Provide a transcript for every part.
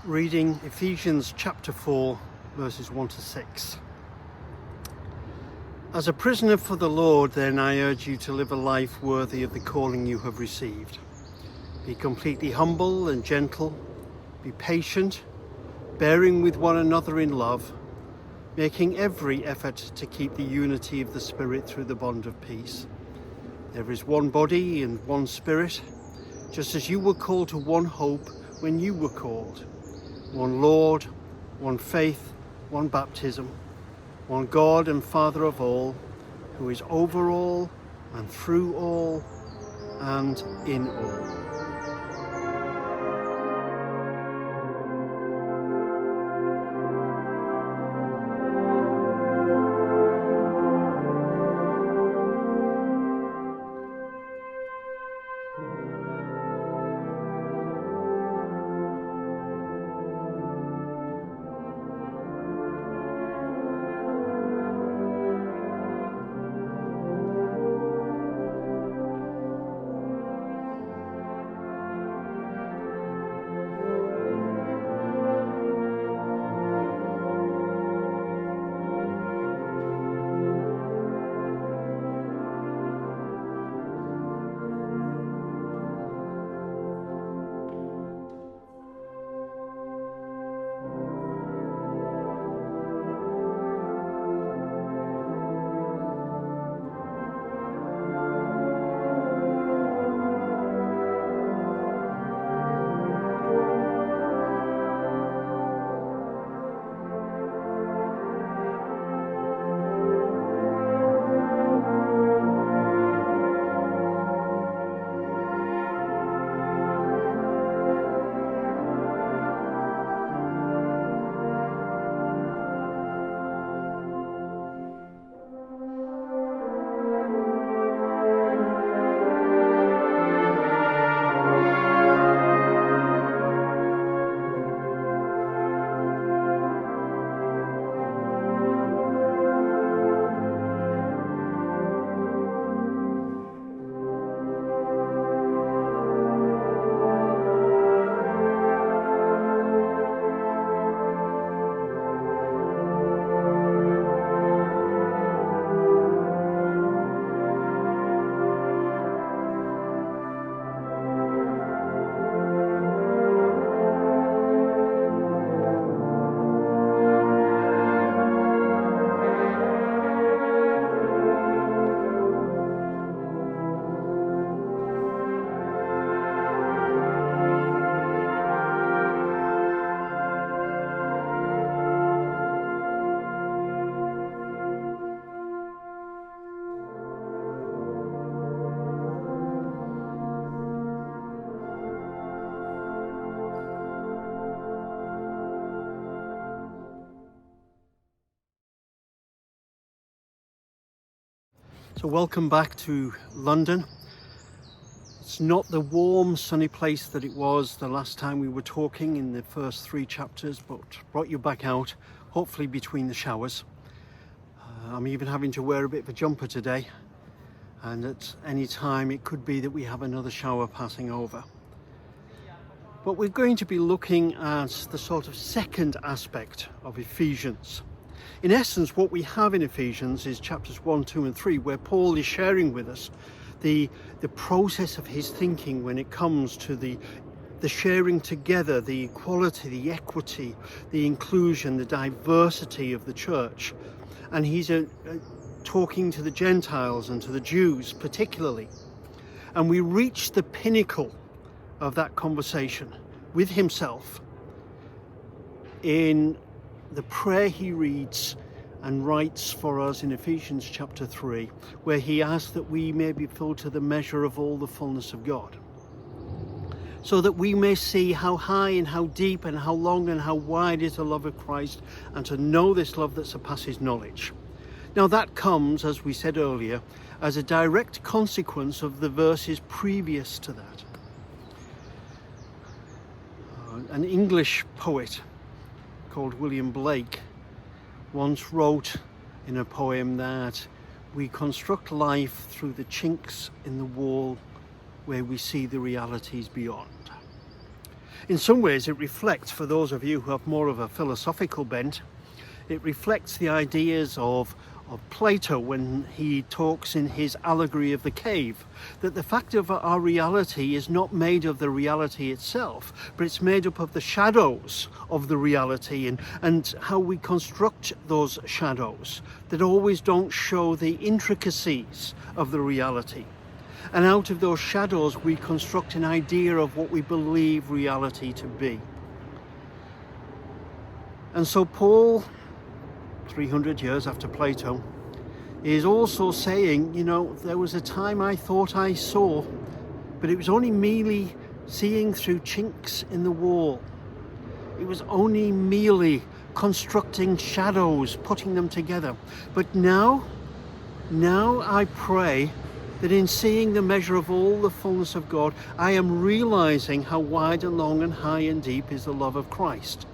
Reading Ephesians chapter 4, verses 1 to 6. As a prisoner for the Lord, then, I urge you to live a life worthy of the calling you have received. Be completely humble and gentle. Be patient, bearing with one another in love, making every effort to keep the unity of the Spirit through the bond of peace. There is one body and one Spirit, just as you were called to one hope when you were called. One Lord, one faith, one baptism, one God and Father of all, who is over all and through all and in all. So welcome back to London. It's not the warm, sunny place that it was the last time we were talking in the first 3 chapters, but brought you back out, hopefully between the showers. I'm even having to wear a bit of a jumper today, and at any time it could be that we have another shower passing over. But we're going to be looking at the sort of second aspect of Ephesians. In essence, what we have in Ephesians is chapters 1, 2 and 3, where Paul is sharing with us the process of his thinking when it comes to the sharing together, the equality, the equity, the inclusion, the diversity of the church. And he's talking to the Gentiles and to the Jews particularly. And we reach the pinnacle of that conversation with himself in the prayer he reads and writes for us in Ephesians chapter 3, where he asks that we may be filled to the measure of all the fullness of God, so that we may see how high and how deep and how long and how wide is the love of Christ, and to know this love that surpasses knowledge. Now that comes, as we said earlier, as a direct consequence of the verses previous to that. An English poet called William Blake once wrote in a poem that we construct life through the chinks in the wall where we see the realities beyond. In some ways it reflects, for those of you who have more of a philosophical bent, it reflects the ideas of Plato when he talks in his allegory of the cave, that the fact of our reality is not made of the reality itself, but it's made up of the shadows of the reality and how we construct those shadows that always don't show the intricacies of the reality. And out of those shadows we construct an idea of what we believe reality to be. And so Paul, 300 years after Plato, is also saying, you know, there was a time I thought I saw, but it was only merely seeing through chinks in the wall. It was only merely constructing shadows, putting them together. But now I pray that in seeing the measure of all the fullness of God, I am realizing how wide and long and high and deep is the love of Christ,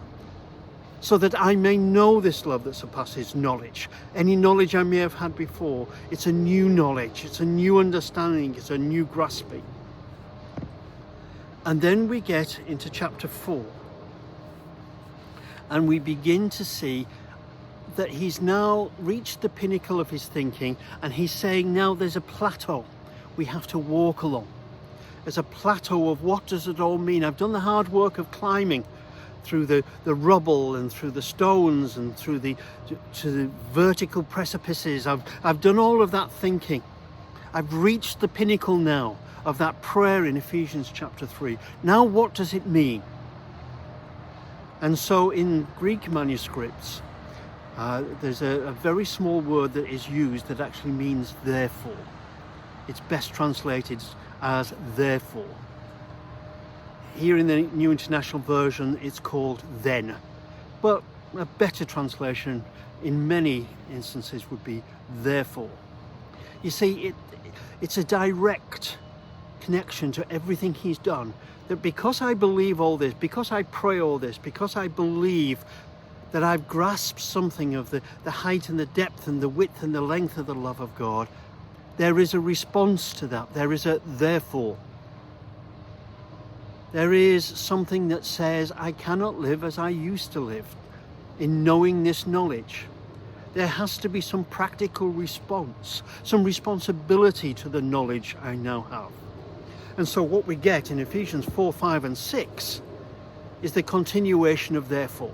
so that I may know this love that surpasses knowledge. Any knowledge I may have had before, it's a new knowledge, it's a new understanding, it's a new grasping. And then we get into chapter 4, and we begin to see that he's now reached the pinnacle of his thinking, and he's saying now there's a plateau we have to walk along. There's a plateau of what does it all mean. I've done the hard work of climbing through the rubble and through the stones and through the vertical precipices. I've done all of that thinking. I've reached the pinnacle now of that prayer in Ephesians chapter 3. Now what does it mean? And so in Greek manuscripts, there's a very small word that is used that actually means therefore. It's best translated as therefore. Here in the New International Version, it's called then. But a better translation in many instances would be therefore. You see, it's a direct connection to everything he's done. That because I believe all this, because I pray all this, because I believe that I've grasped something of the height and the depth and the width and the length of the love of God, there is a response to that. There is a therefore. There is something that says, I cannot live as I used to live in knowing this knowledge. There has to be some practical response, some responsibility to the knowledge I now have. And so what we get in Ephesians 4, 5 and 6 is the continuation of therefore.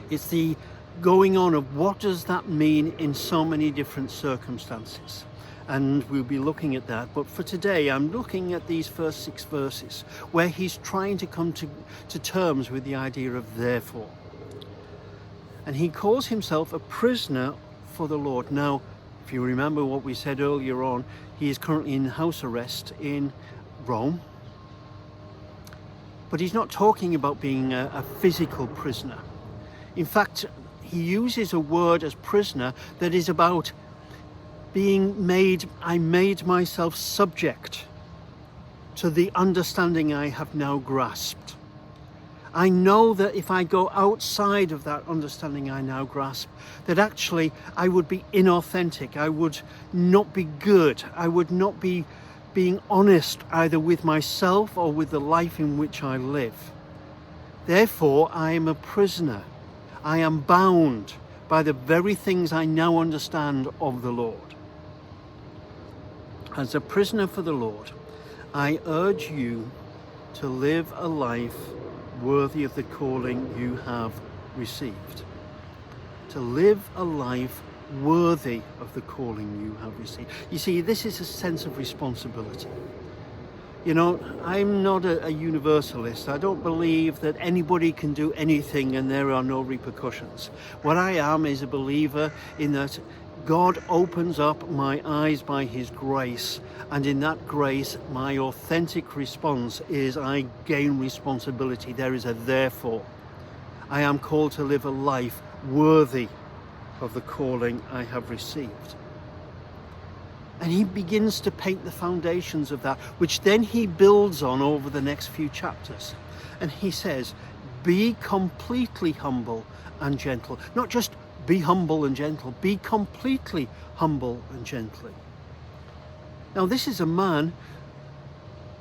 It's the going on of what does that mean in so many different circumstances. And we'll be looking at that. But for today, I'm looking at these first 6 verses where he's trying to come to terms with the idea of therefore. And he calls himself a prisoner for the Lord. Now, if you remember what we said earlier on, he is currently in house arrest in Rome. But he's not talking about being a physical prisoner. In fact, he uses a word as prisoner that is about being made, I made myself subject to the understanding I have now grasped. I know that if I go outside of that understanding I now grasp, that actually I would be inauthentic, I would not be good, I would not be being honest either with myself or with the life in which I live. Therefore, I am a prisoner. I am bound by the very things I now understand of the Lord. As a prisoner for the Lord, I urge you to live a life worthy of the calling you have received. To live a life worthy of the calling you have received. You see, this is a sense of responsibility. You know, I'm not a universalist. I don't believe that anybody can do anything and there are no repercussions. What I am is a believer in that God opens up my eyes by his grace, and in that grace my authentic response is I gain responsibility. There is a therefore. I am called to live a life worthy of the calling I have received. And he begins to paint the foundations of that, which then he builds on over the next few chapters. And he says, be completely humble and gentle. Not just be humble and gentle, be completely humble and gentle. Now this is a man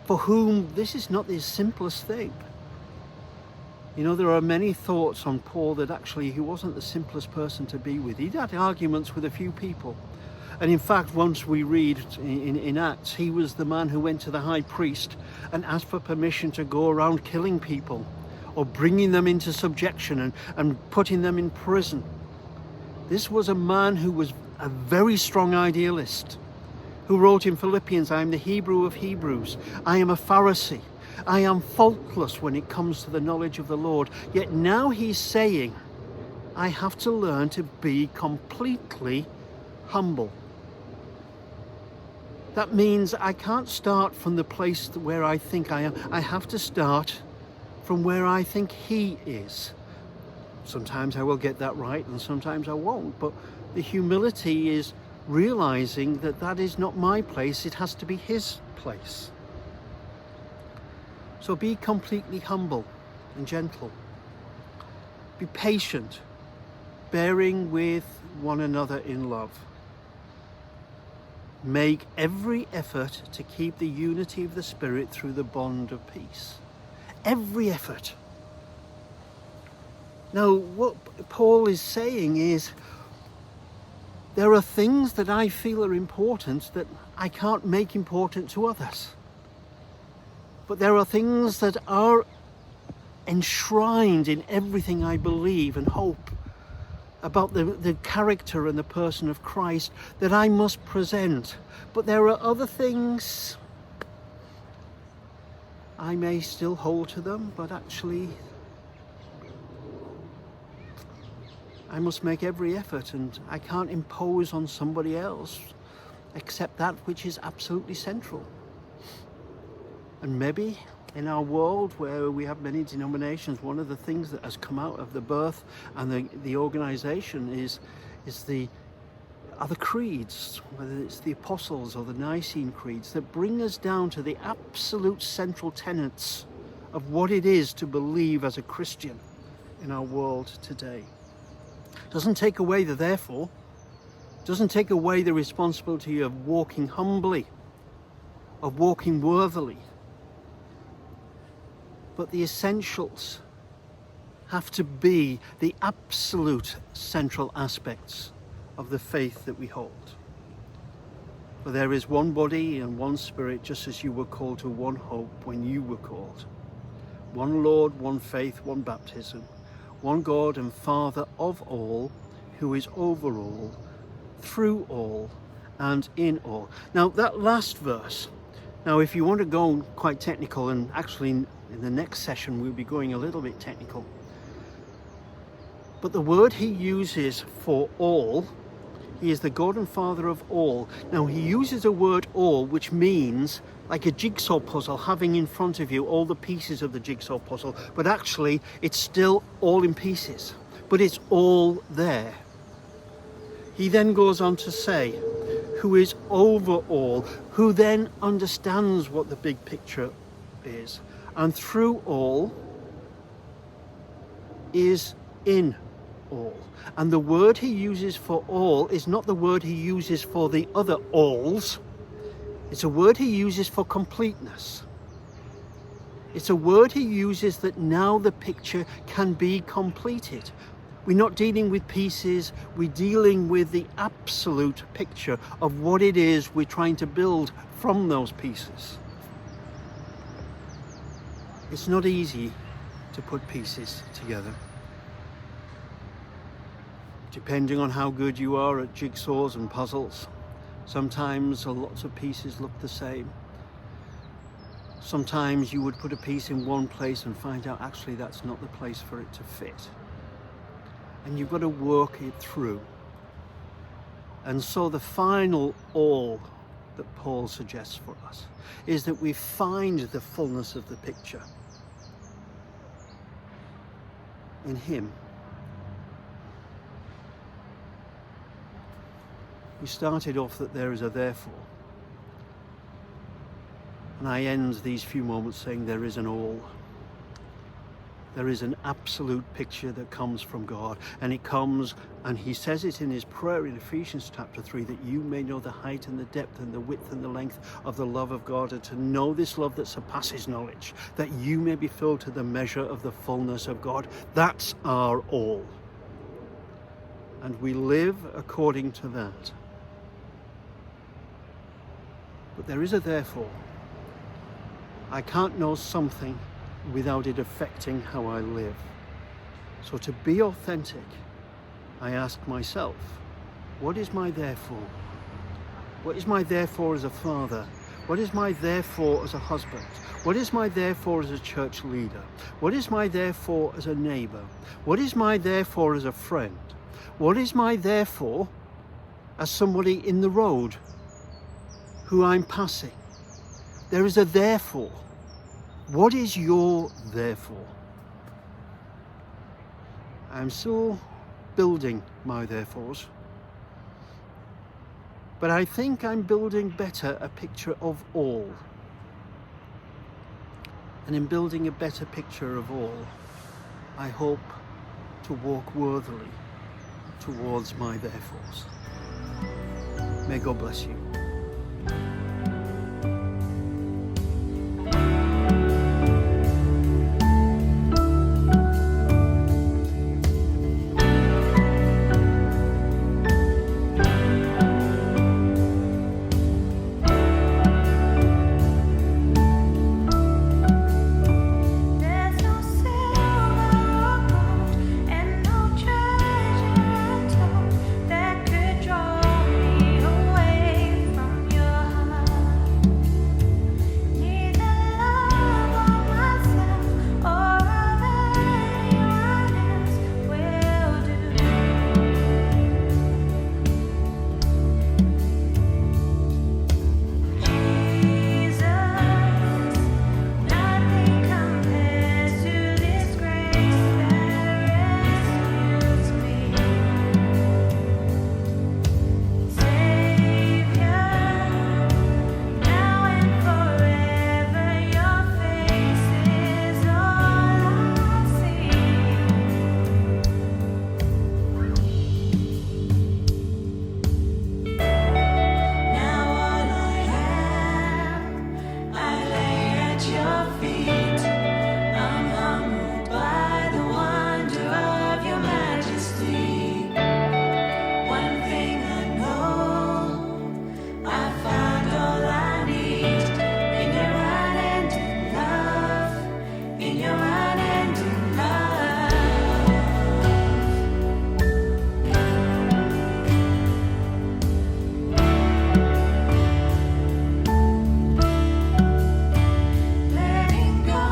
for whom this is not the simplest thing. You know, there are many thoughts on Paul that actually he wasn't the simplest person to be with. He'd had arguments with a few people. And in fact, once we read in Acts, he was the man who went to the high priest and asked for permission to go around killing people or bringing them into subjection and putting them in prison. This was a man who was a very strong idealist, who wrote in Philippians, I am the Hebrew of Hebrews. I am a Pharisee. I am faultless when it comes to the knowledge of the Lord. Yet now he's saying, I have to learn to be completely humble. That means I can't start from the place where I think I am. I have to start from where I think he is. Sometimes I will get that right and sometimes I won't. But the humility is realizing that that is not my place. It has to be his place. So be completely humble and gentle. Be patient, bearing with one another in love. Make every effort to keep the unity of the Spirit through the bond of peace. Every effort. Now, what Paul is saying is, there are things that I feel are important that I can't make important to others. But there are things that are enshrined in everything I believe and hope about the character and the person of Christ that I must present. But there are other things I may still hold to them, but actually I must make every effort, and I can't impose on somebody else except that which is absolutely central. And maybe in our world where we have many denominations, one of the things that has come out of the birth and the organization are the creeds, whether it's the Apostles or the Nicene creeds, that bring us down to the absolute central tenets of what it is to believe as a Christian in our world today. Doesn't take away the therefore, doesn't take away the responsibility of walking humbly, of walking worthily. But the essentials have to be the absolute central aspects of the faith that we hold. For there is one body and one Spirit, just as you were called to one hope when you were called. One Lord, one faith, one baptism. One God and Father of all, who is over all, through all, and in all. Now that last verse, now if you want to go quite technical, and actually in the next session we'll be going a little bit technical, but the word he uses for all, he is the God and Father of all. Now he uses a word all, which means like a jigsaw puzzle, having in front of you all the pieces of the jigsaw puzzle, but actually it's still all in pieces, but it's all there. He then goes on to say, who is over all, who then understands what the big picture is, and through all is in all. And the word he uses for all is not the word he uses for the other alls. It's a word he uses for completeness. It's a word he uses that now the picture can be completed. We're not dealing with pieces, we're dealing with the absolute picture of what it is we're trying to build from those pieces. It's not easy to put pieces together. Depending on how good you are at jigsaws and puzzles, sometimes lots of pieces look the same. Sometimes you would put a piece in one place and find out actually that's not the place for it to fit. And you've got to work it through. And so the final all that Paul suggests for us is that we find the fullness of the picture in him. We started off that there is a therefore. And I end these few moments saying there is an all. there is an absolute picture that comes from God, and it comes, and he says it in his prayer in Ephesians chapter 3, that you may know the height and the depth and the width and the length of the love of God, and to know this love that surpasses knowledge, that you may be filled to the measure of the fullness of God. That's our all, and we live according to that. But there is a therefore. I can't know something without it affecting how I live. So to be authentic, I ask myself, what is my therefore? What is my therefore as a father? What is my therefore as a husband? What is my therefore as a church leader? What is my therefore as a neighbor? What is my therefore as a friend? What is my therefore as somebody in the road who I'm passing? There is a therefore. What is your therefore? I'm still building my therefores, but I think I'm building better a picture of all. And in building a better picture of all, I hope to walk worthily towards my therefores. May God bless you. Letting go.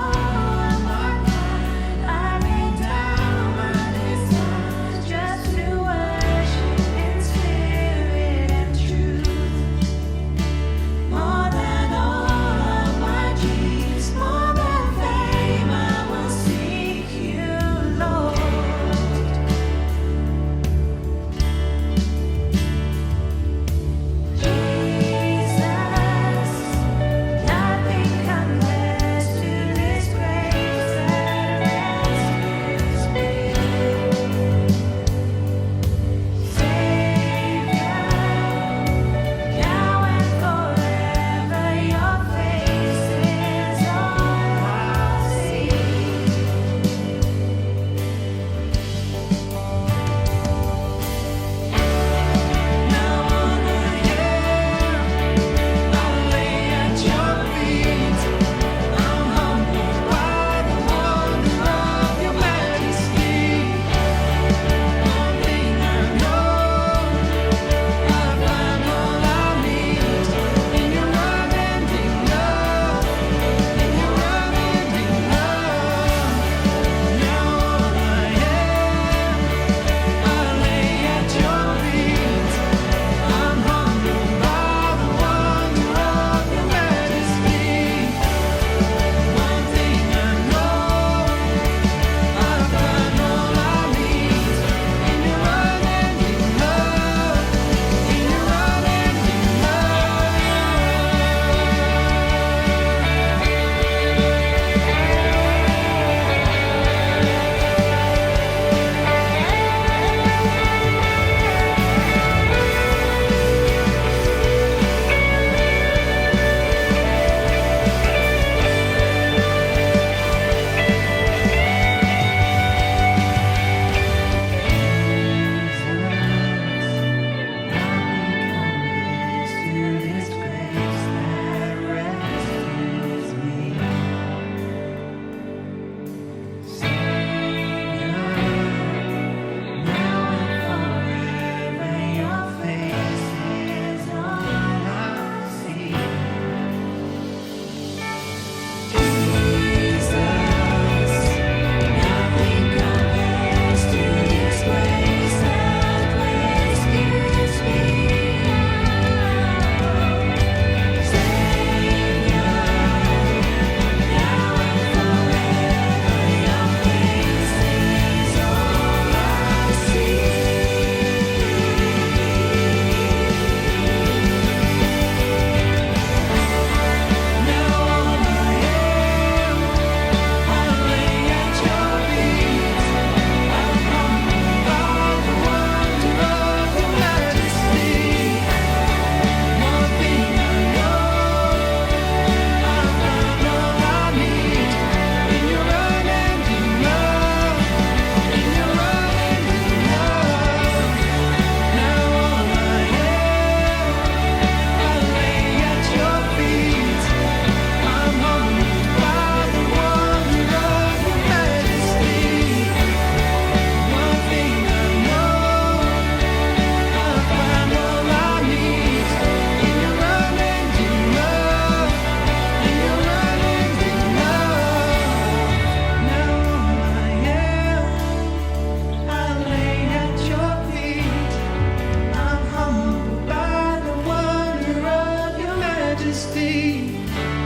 me.